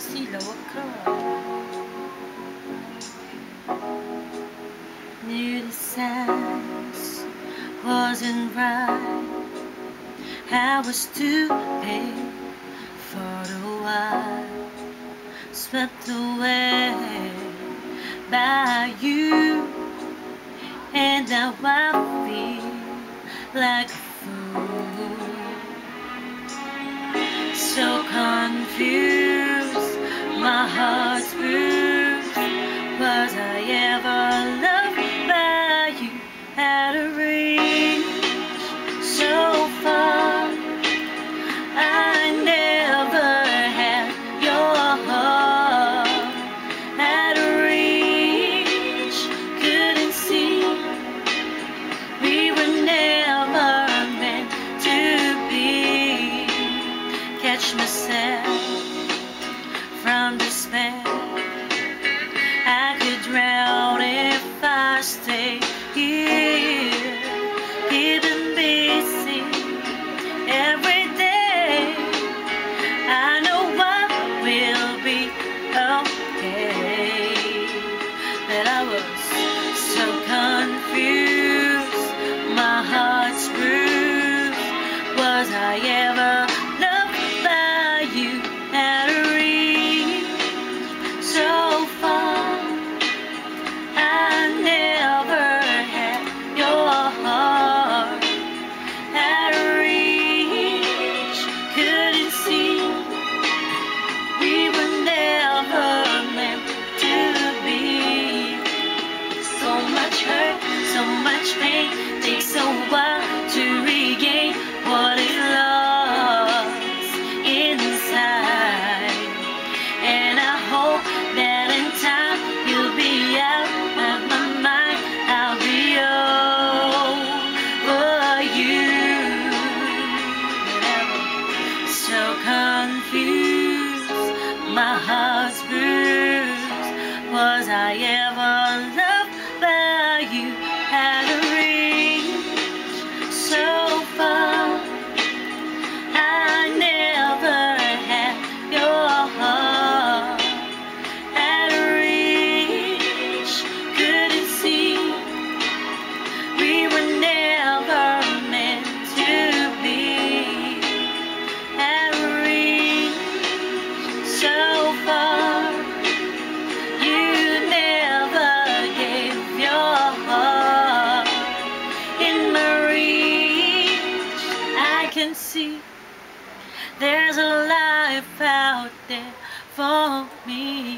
sila wakas. Knew the signs wasn't right. I was too late for the while, swept away by you, and now I feel like a fool, so confused, my heart's bruised. Was I ever loved by you at a reach so far? I never had your heart at a reach. Couldn't see we were never meant to be. Catch myself from despair. I could drown if I stay here, keeping busy every day. I know I will be okay, but I was so confused, my heart's bruised. Was I ever loved by you at a reach so far? I never had your heart at a reach. Couldn't see we were never meant to be. So much hurt, so much pain, takes a while to regain what is lost inside. And I hope that in time you'll be out of my mind. I'll be over you. So confused, my heart's bruised. Was I ever loved by you at a reach so far? I never had your heart at a reach. Couldn't see we were never meant to be at a reach so far. You never gave your heart in my reach. I can see there's a life out there for me.